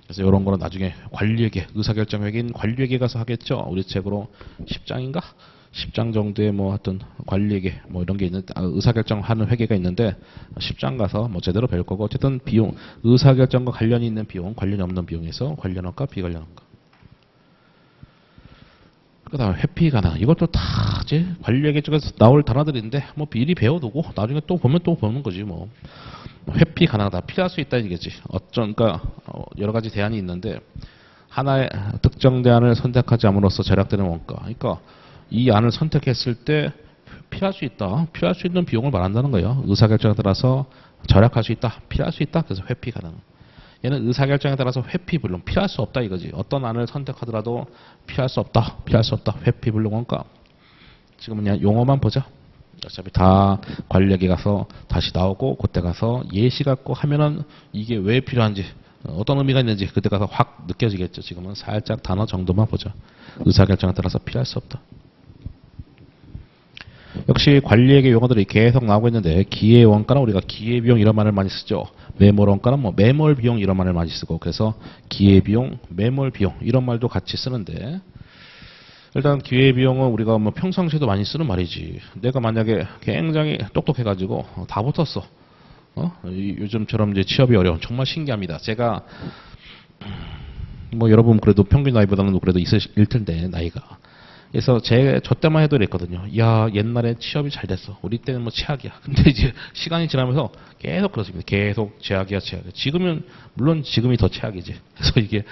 그래서 이런 거는 나중에 관리회계, 의사결정회계인 관리회계 가서 하겠죠. 우리 책으로 10장인가? 10장 정도의 뭐 하여튼 관리회계 뭐 이런 게 있는 의사결정하는 회계가 있는데 10장 가서 뭐 제대로 배울 거고 어쨌든 비용 의사결정과 관련이 있는 비용 관련이 없는 비용에서 관련원가 비관련원가 그다음에 회피가능 이것도 다 이제 관리회계 쪽에서 나올 단어들인데 뭐 미리 배워두고 나중에 또 보면 또 보는 거지 뭐 회피 가능하다 피할 수 있다 이게지 어쩐가 여러 가지 대안이 있는데 하나의 특정 대안을 선택하지 함으로써 절약되는 원가 그러니까 이 안을 선택했을 때 피할 수 있다. 피할 수 있는 비용을 말한다는 거예요. 의사결정에 따라서 절약할 수 있다. 피할 수 있다. 그래서 회피 가능. 얘는 의사결정에 따라서 회피 불능. 피할 수 없다 이거지. 어떤 안을 선택하더라도 피할 수 없다. 피할 수 없다. 회피 불능 원가. 지금은 그냥 용어만 보자. 어차피 다 관리회계 가서 다시 나오고 그때 가서 예시 갖고 하면은 이게 왜 필요한지 어떤 의미가 있는지 그때 가서 확 느껴지겠죠. 지금은 살짝 단어 정도만 보자. 의사결정에 따라서 피할 수 없다. 역시 관리회계 용어들이 계속 나오고 있는데 기회원가는 우리가 기회비용 이런 말을 많이 쓰죠. 매몰원가는 뭐 매몰비용 이런 말을 많이 쓰고 그래서 기회비용, 매몰비용 이런 말도 같이 쓰는데 일단 기회비용은 우리가 뭐 평상시에도 많이 쓰는 말이지. 내가 만약에 굉장히 똑똑해가지고 다 붙었어. 요즘처럼 이제 취업이 어려운 정말 신기합니다. 제가 뭐 여러분 그래도 평균 나이보다는 그래도 있을 텐데 나이가 그래서 저 때만 해도 이랬거든요. 야, 옛날에 취업이 잘 됐어. 우리 때는 뭐 최악이야. 근데 이제 시간이 지나면서 계속 그렇습니다. 계속 최악이야, 최악이야. 지금은, 물론 지금이 더 최악이지. 그래서 이게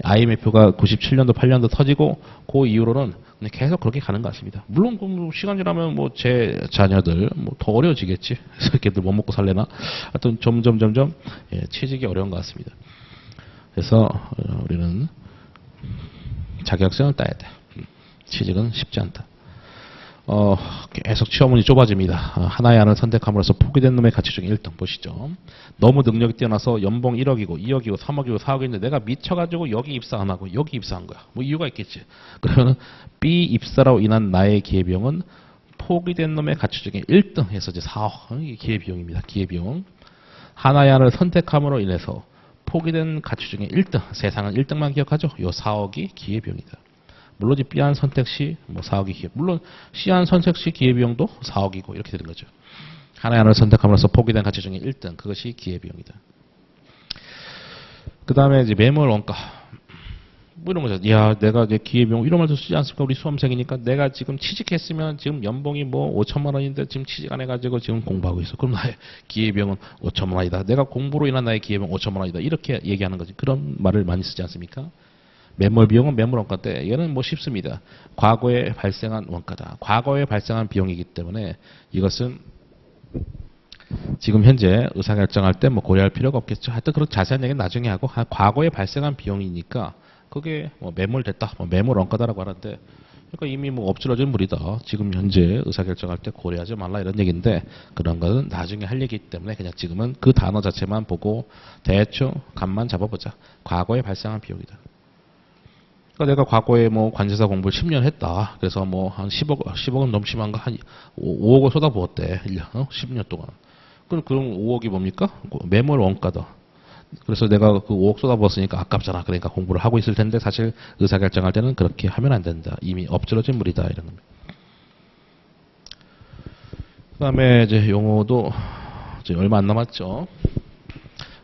IMF가 97년도, 8년도 터지고, 그 이후로는 그냥 계속 그렇게 가는 것 같습니다. 물론, 뭐 시간 지나면 뭐 제 자녀들, 뭐 더 어려워지겠지. 그래서 걔들 못 먹고 살래나? 하여튼 점점, 예, 취직이 어려운 것 같습니다. 그래서 우리는 자격증을 따야 돼. 취직은 쉽지 않다. 계속 취업문이 좁아집니다. 하나의 안을 선택함으로써 포기된 놈의 가치 중에 1등 보시죠. 너무 능력이 뛰어나서 연봉 1억이고 2억이고 3억이고 4억인데 내가 미쳐가지고 여기 입사 안 하고 여기 입사한 거야. 뭐 이유가 있겠지. 그러면 B 입사로 인한 나의 기회비용은 포기된 놈의 가치 중에 1등 해서 이제 4억. 이게 기회비용입니다. 기회비용. 하나의 안을 선택함으로 인해서 포기된 가치 중에 1등. 세상은 1등만 기억하죠. 요 4억이 기회비용이다. 물론 이 B안 선택 시 뭐 4억이 기회, 물론 C안 선택 시 기회비용도 4억이고 이렇게 되는 거죠. 하나의 안을 선택함으로써 포기된 가치 중에 1등, 그것이 기회비용이다. 그 다음에 이제 매몰 원가. 뭐 이런 거죠. 야, 내가 이제 기회비용 이런 말도 쓰지 않습니까? 우리 수험생이니까 내가 지금 취직했으면 지금 연봉이 뭐 5천만 원인데 지금 취직 안 해가지고 지금 공부하고 있어. 그럼 나의 기회비용은 5천만 원이다. 내가 공부로 인한 나의 기회비용 5천만 원이다. 이렇게 얘기하는 거지. 그런 말을 많이 쓰지 않습니까? 매몰 비용은 매몰 원가인데 얘는 뭐 쉽습니다. 과거에 발생한 원가다. 과거에 발생한 비용이기 때문에 이것은 지금 현재 의사결정할 때 뭐 고려할 필요가 없겠죠. 하여튼 그런 자세한 얘기는 나중에 하고 과거에 발생한 비용이니까 그게 뭐 매몰됐다. 뭐 매몰 원가다라고 하는데 그러니까 이미 뭐 엎질러진 물이다. 지금 현재 의사결정할 때 고려하지 말라 이런 얘기인데 그런 거는 나중에 할 얘기이기 때문에 그냥 지금은 그 단어 자체만 보고 대충 감만 잡아보자. 과거에 발생한 비용이다. 그러니까 내가 과거에 뭐 관세사 공부를 10년 했다. 그래서 뭐 한 10억은 너무 심한가? 한 5억을 쏟아부었대. 1년, 10년 동안. 그럼 5억이 뭡니까? 매몰 원가다. 그래서 내가 그 5억 쏟아부었으니까 아깝잖아. 그러니까 공부를 하고 있을 텐데 사실 의사결정할 때는 그렇게 하면 안 된다. 이미 엎질러진 물이다. 이런 겁니다. 그 다음에 이제 용어도 이제 얼마 안 남았죠.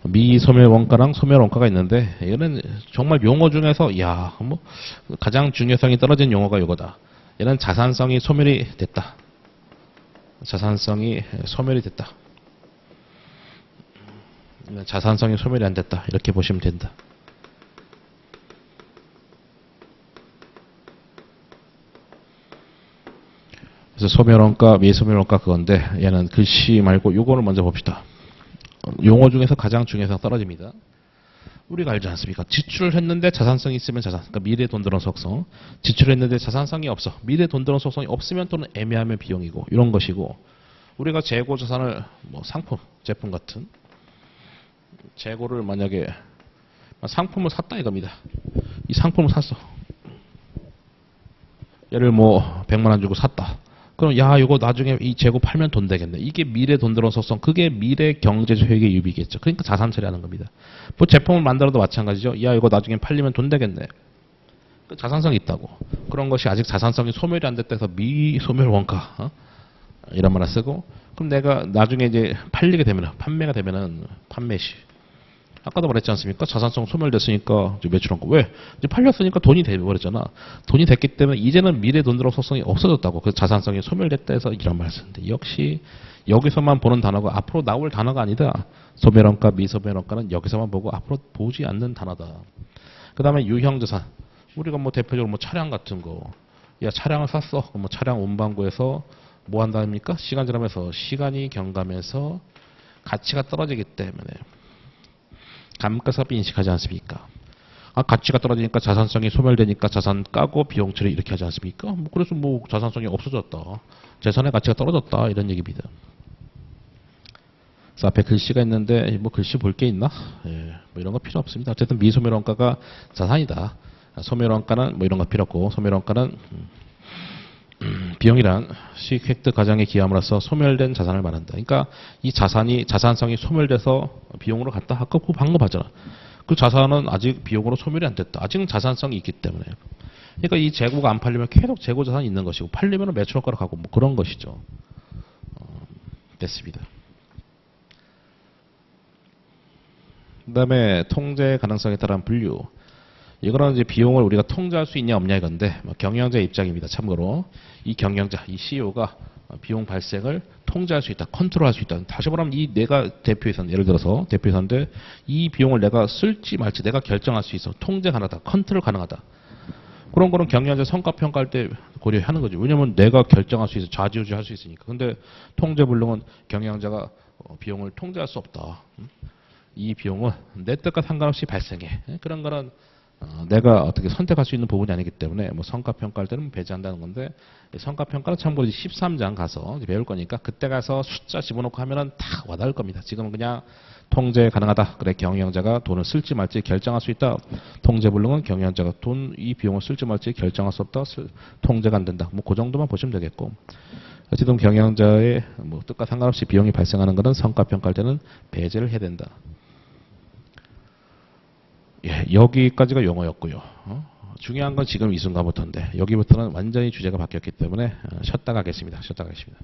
미소멸 원가랑 소멸 원가가 있는데 얘는 정말 용어 중에서 야, 뭐 가장 중요성이 떨어진 용어가 이거다. 얘는 자산성이 소멸이 됐다. 자산성이 소멸이 됐다. 자산성이 소멸이 안 됐다. 이렇게 보시면 된다. 그래서 소멸원가, 미소멸원가 그건데 얘는 글씨 말고 요거를 먼저 봅시다. 용어 중에서 가장 중요성 떨어집니다. 우리가 알지 않습니까? 지출을 했는데 자산성이 있으면 자산, 그러니까 미래 돈 들어온 속성. 지출을 했는데 자산성이 없어. 미래 돈 들어온 속성이 없으면 또는 애매하면 비용이고 이런 것이고 우리가 재고 자산을 뭐 상품, 제품 같은 재고를 만약에 상품을 샀다 이겁니다. 이 상품을 샀어. 얘를 뭐 100만 원 주고 샀다. 그럼 야 이거 나중에 이 재고 팔면 돈 되겠네. 이게 미래 돈 들어온 속성. 그게 미래 경제적 효익의 유비겠죠. 그러니까 자산 처리하는 겁니다. 뭐 제품을 만들어도 마찬가지죠. 야 이거 나중에 팔리면 돈 되겠네. 그 자산성이 있다고. 그런 것이 아직 자산성이 소멸이 안 됐다 해서 미소멸 원가 이런 말을 쓰고 그럼 내가 나중에 이제 팔리게 되면 판매가 되면은 판매시 아까도 말했지 않습니까? 자산성 소멸됐으니까 이제 매출원가. 왜? 이제 팔렸으니까 돈이 돼버렸잖아. 돈이 됐기 때문에 이제는 미래 돈 들어올 속성이 없어졌다고. 그래서 자산성이 소멸됐다 해서 이런 말을 쓰는데 역시 여기서만 보는 단어가 앞으로 나올 단어가 아니다. 소멸원가, 미소멸원가는 여기서만 보고 앞으로 보지 않는 단어다. 그 다음에 유형자산. 우리가 뭐 대표적으로 뭐 차량 같은 거. 야 차량을 샀어. 그럼 뭐 차량 운반구에서 뭐 한다입니까? 시간 지나면서 시간이 경과하면서 가치가 떨어지기 때문에 감가상각비 인식하지 않습니까? 가치가 떨어지니까 자산성이 소멸되니까 자산 까고 비용 처리 이렇게 하지 않습니까? 뭐 그래서 뭐 자산성이 없어졌다. 재산의 가치가 떨어졌다. 이런 얘기입니다. 그래서 앞에 글씨가 있는데 뭐 글씨 볼 게 있나? 예, 뭐 이런 거 필요 없습니다. 어쨌든 미소멸원가가 자산이다. 소멸원가는 뭐 이런 거 필요 없고 소멸원가는 비용이란 수익 획득 과정에 기함으로써 소멸된 자산을 말한다. 그러니까 이 자산이 자산성이 소멸돼서 비용으로 갔다. 아까 그 방금 봤잖아. 그 자산은 아직 비용으로 소멸이 안 됐다. 아직은 자산성이 있기 때문에. 그러니까 이 재고가 안 팔리면 계속 재고 자산이 있는 것이고 팔리면 매출효과로 가고 뭐 그런 것이죠. 됐습니다. 그 다음에 통제 가능성에 따른 분류. 이거는 이제 비용을 우리가 통제할 수 있냐 없냐 이건데 뭐 경영자 입장입니다. 참고로 이 경영자, 이 CEO가 비용 발생을 통제할 수 있다, 컨트롤할 수 있다. 다시 말하면 이 내가 대표이사는 예를 들어서 대표이사인데 이 비용을 내가 쓸지 말지 내가 결정할 수 있어, 통제 가능하다, 컨트롤 가능하다. 그런 거는 경영자 성과 평가할 때 고려하는 거죠. 왜냐면 내가 결정할 수 있어, 좌지우지할 수 있으니까. 근데 통제불능은 경영자가 비용을 통제할 수 없다. 이 비용은 내 뜻과 상관없이 발생해. 그런 거는 내가 어떻게 선택할 수 있는 부분이 아니기 때문에 뭐 성과평가할 때는 배제한다는 건데, 성과평가는 참고로 13장 가서 배울 거니까 그때 가서 숫자 집어넣고 하면은 다 와닿을 겁니다. 지금은 그냥 통제 가능하다. 그래, 경영자가 돈을 쓸지 말지 결정할 수 있다. 통제불능은 경영자가 이 비용을 쓸지 말지 결정할 수 없다. 통제가 안 된다. 뭐 그 정도만 보시면 되겠고. 어쨌든 경영자의 뭐 뜻과 상관없이 비용이 발생하는 것은 성과평가할 때는 배제를 해야 된다. 예, 여기까지가 용어였고요. 중요한 건 지금 이 순간부터인데 여기부터는 완전히 주제가 바뀌었기 때문에 쉬었다 가겠습니다. 쉬었다 가겠습니다.